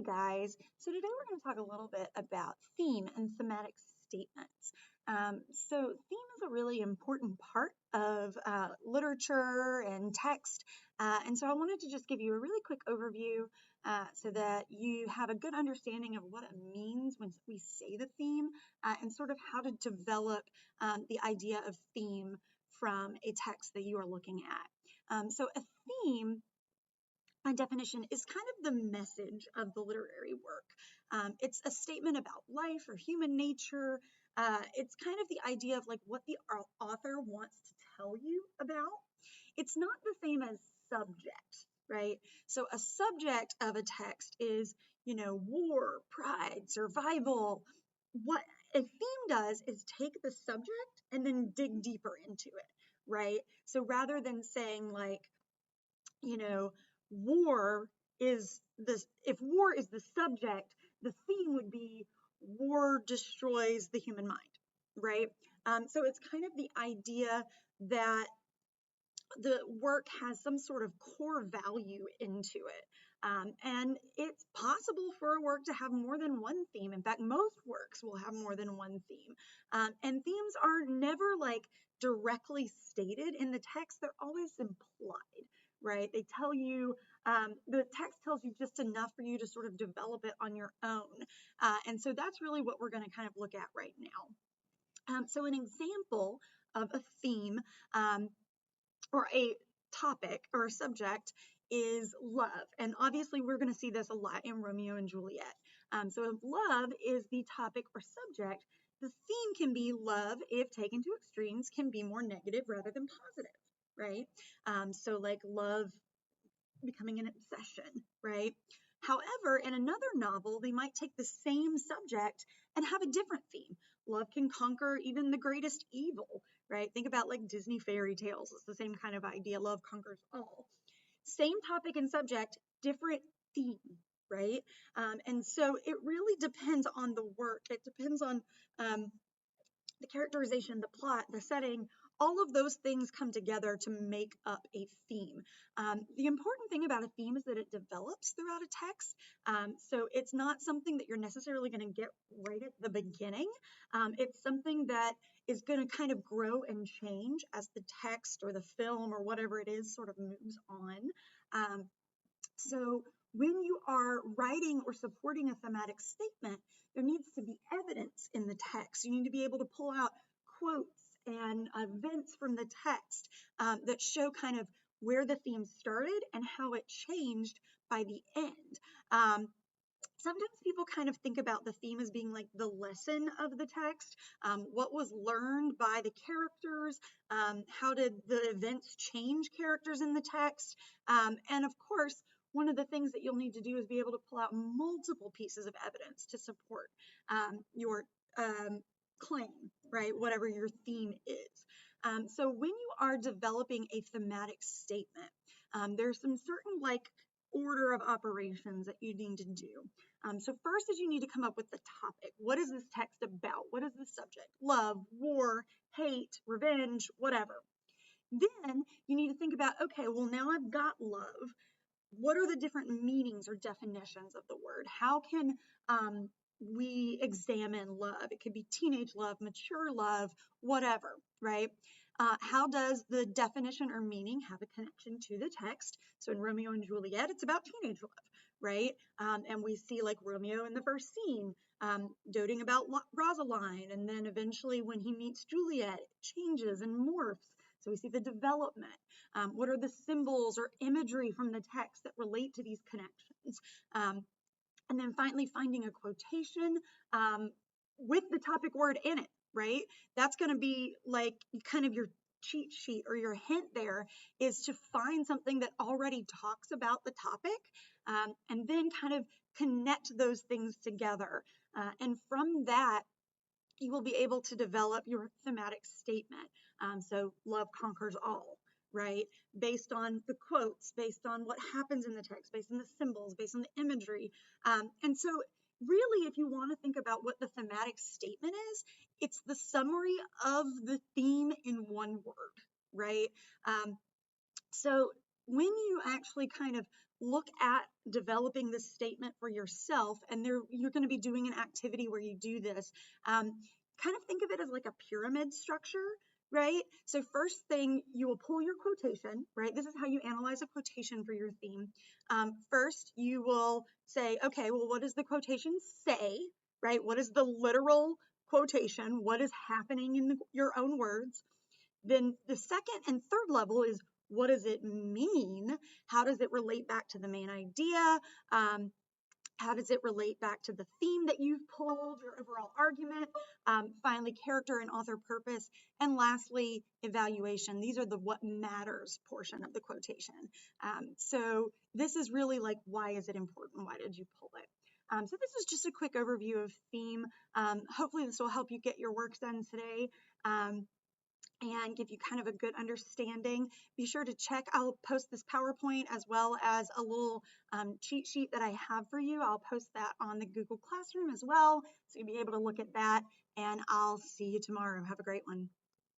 guys. So today we're going to talk a little bit about theme and thematic statements. So theme is a really important part of literature and text. And so I wanted to just give you a really quick overview so that you have a good understanding of what it means when we say the theme and sort of how to develop the idea of theme from a text that you are looking at. So a theme, by definition, is kind of the message of the literary work. It's a statement about life or human nature. It's kind of the idea of like what the author wants to tell you about. It's not the same as subject, right? So a subject of a text is, war, pride, survival. What a theme does is take the subject and then dig deeper into it, right? So rather than saying like, war is this, if war is the subject, the theme would be war destroys the human mind, right? So it's kind of the idea that the work has some sort of core value into it. And it's possible for a work to have more than one theme. In fact, most works will have more than one theme. And themes are never like directly stated in the text, they're always implied, right? They tell you, the text tells you just enough for you to sort of develop it on your own. And so that's really what we're going to kind of look at right now. So an example of a theme, or a topic or a subject is love. And obviously we're going to see this a lot in Romeo and Juliet. So if love is the topic or subject, the theme can be love, if taken to extremes, can be more negative rather than positive, right? So like love becoming an obsession, right? However, in another novel, they might take the same subject and have a different theme. Love can conquer even the greatest evil, right? Think about like Disney fairy tales. It's the same kind of idea. Love conquers all. Same topic and subject, different theme, right? And so it really depends on the work. It depends on the characterization, the plot, the setting, all of those things come together to make up a theme. The important thing about a theme is that it develops throughout a text. So it's not something that you're necessarily going to get right at the beginning. It's something that is going to kind of grow and change as the text or the film or whatever it is sort of moves on. So when you are writing or supporting a thematic statement, there needs to be evidence in the text. You need to be able to pull out quotes and events from the text that show kind of where the theme started and how it changed by the end. Sometimes people kind of think about the theme as being like the lesson of the text, what was learned by the characters, how did the events change characters in the text, and of course, one of the things that you'll need to do is be able to pull out multiple pieces of evidence to support your claim, right? Whatever your theme is. So when you are developing a thematic statement, there's some certain like order of operations that you need to do. So first is you need to come up with the topic. What is this text about? What is the subject? Love, war, hate, revenge, whatever. Then you need to think about, okay, well now I've got love. What are the different meanings or definitions of the word? How can we examine love? It could be teenage love, mature love, whatever, right? How does the definition or meaning have a connection to the text? So in Romeo and Juliet, it's about teenage love, right? And we see like Romeo in the first scene doting about Rosaline, and then eventually when he meets Juliet, it changes and morphs. So we see the development. What are the symbols or imagery from the text that relate to these connections? And then finally finding a quotation with the topic word in it, right? That's going to be like kind of your cheat sheet or your hint there, is to find something that already talks about the topic and then kind of connect those things together. And from that, you will be able to develop your thematic statement. So love conquers all, right? Based on the quotes, based on what happens in the text, based on the symbols, based on the imagery. And so really, if you want to think about what the thematic statement is, it's the summary of the theme in one word, right? So when you actually kind of look at developing this statement for yourself, and you're going to be doing an activity where you do this, kind of think of it as like a pyramid structure, right? So first thing, you will pull your quotation, right? This is how you analyze a quotation for your theme. First, you will say, okay, well, what does the quotation say, right? What is the literal quotation? What is happening in your own words? Then the second and third level is, what does it mean? How does it relate back to the main idea? How does it relate back to the theme that you've pulled, your overall argument? Finally, character and author purpose. And lastly, evaluation. These are the what matters portion of the quotation. So this is really like, why is it important? Why did you pull it? So this is just a quick overview of theme. Hopefully this will help you get your work done today. And give you kind of a good understanding. Be sure to check, I'll post this PowerPoint as well as a little cheat sheet that I have for you. I'll post that on the Google Classroom as well, so you'll be able to look at that, and I'll see you tomorrow. Have a great one.